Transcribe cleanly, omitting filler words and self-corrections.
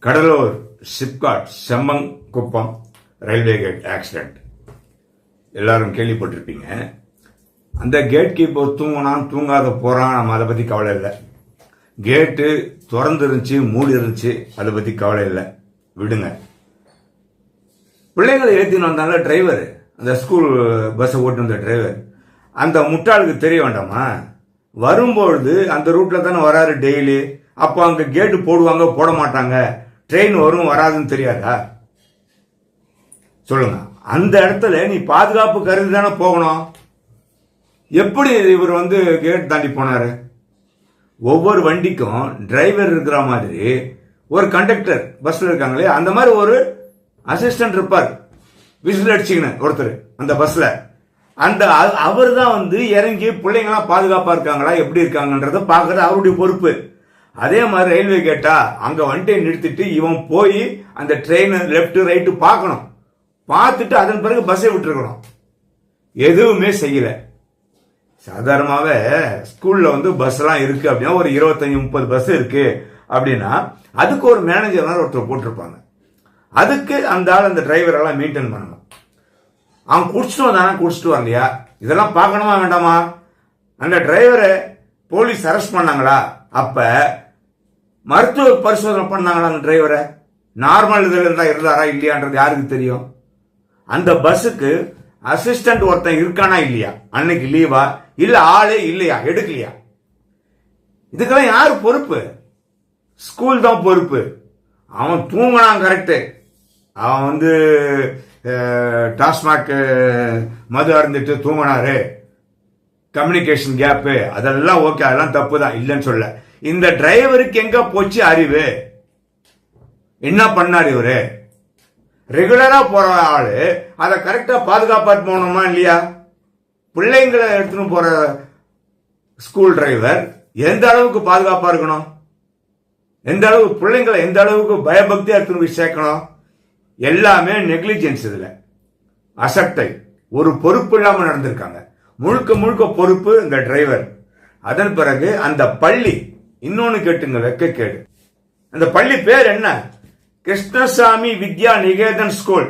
Cuddalore SIPCOT Semmankuppam railway gate accident எல்லாரும் கேள்விப்பட்டிருப்பீங்க. அந்த கேட் கீப்பர் தூங்கினான் தூங்காத போறான், நம்ம அதை பத்தி கவலை இல்லை. கேட்டு திறந்து இருந்துச்சு மூடி இருந்துச்சு, அதை பத்தி கவலை இல்லை, விடுங்க. பிள்ளைங்களை ஏற்றின்னு வந்தால டிரைவர், அந்த ஸ்கூல் பஸ்ஸை ஓட்டு வந்த டிரைவர், அந்த முட்டாளுக்கு தெரிய வேண்டாமா? வரும்பொழுது அந்த ரூட்ல தானே வராரு டெய்லி. அப்போ அங்க கேட்டு போடுவாங்க போட மாட்டாங்க, ட்ரெயின் வரும் வராதுன்னு தெரியாதா? சொல்லுங்க. அந்த இடத்துல நீ பாதுகாப்பு கருதி தானே போகணும். எப்படி இவர் கேட் தாண்டி போனாரு? ஒவ்வொரு வண்டிக்கும் டிரைவர் இருக்கிற மாதிரி ஒரு கண்டக்டர் பஸ்ல இருக்காங்களே, அந்த மாதிரி ஒரு அசிஸ்டன்ட் இருப்பார், விசில் அடிச்சுக்கின்னு ஒருத்தர் அந்த பஸ்ல. அந்த அவர் தான் இறங்கி பிள்ளைங்களாம் பாதுகாப்பா இருக்காங்களா எப்படி இருக்காங்கன்றத பாக்குறது அவருடைய பொறுப்பு. அதே மாதிரி ரயில்வே கேட்டா அங்க வண்டியை நிறுத்திட்டு இவன் போய் அந்த ட்ரெயின் லெப்ட் ரைட்டு பார்க்கணும், பார்த்துட்டு அதன் பிறகு பஸ்ஸை விட்டுருக்கணும். எதுவுமே செய்யல. சாதாரணமாவே ஸ்கூல்ல பஸ் எல்லாம் இருக்கு அப்படின்னா ஒரு 25-30 பஸ் இருக்கு அப்படின்னா அதுக்கு ஒரு மேனேஜர் ஒருத்தர் போட்டிருப்பாங்க. அதுக்கு அந்த ஆள் அந்த டிரைவர் எல்லாம் மெயின்டைன் பண்ணணும். அவன் குடிச்சிட்டு வந்தானா குடிச்சிட்டு வரலையா இதெல்லாம் பார்க்கணுமா வேண்டாமா? அந்த டிரைவரை போலீஸ் அரெஸ்ட் பண்ணாங்களா? அப்ப மருத்துவ பரிசோதனை பண்ணாங்களா அந்த டிரைவரை? நார்மல் இதுல இருந்தாரா இல்லையான்றது யாருக்கு தெரியும்? அந்த பஸ்ஸுக்கு அசிஸ்டன்ட் ஒருத்தன் இருக்கானா இல்லையா? அன்னைக்கு லீவா இல்ல ஆளே இல்லையா, எடுக்கலையா? இதுக்கெல்லாம் யாரு பொறுப்பு? ஸ்கூல் தான் பொறுப்பு. அவன் தூங்கினான் கரெக்டு. அவன் டாஸ்மாக் மது அருந்துட்டு தூங்கினாரு, கம்யூனிகேஷன் கேப்பு, அதெல்லாம் ஓகே, அதெல்லாம் தப்பு தான், இல்லைன்னு சொல்ல. இந்த டிரைவருக்கு எங்க போச்சு அறிவு? என்ன பண்ணாரு இவரு? ரெகுலரா போற ஆளு அதை கரெக்டா பாதுகாப்பா போகணுமா இல்லையா? பிள்ளைங்களை எடுத்துன்னு போற ஸ்கூல் டிரைவர் எந்த அளவுக்கு பாதுகாப்பா இருக்கணும்? எந்த அளவுக்கு பிள்ளைங்களை எந்த அளவுக்கு பயபக்தியா எடுத்துன்னு போய் சேர்க்கணும்? எல்லாமே நெக்லிஜென்ஸ். இதுல அசட்டை, ஒரு பொறுப்பு இல்லாம நடந்திருக்காங்க. முழுக்க முழுக்க பொறுப்பு இந்த டிரைவர். அதன் பிறகு அந்த பள்ளி, இன்னொன்னு கேட்டுங்க, வெக்க கேடு. அந்த பள்ளி பேர் என்ன? கிருஷ்ணசாமி வித்யா நிகேதன் ஸ்கூல்.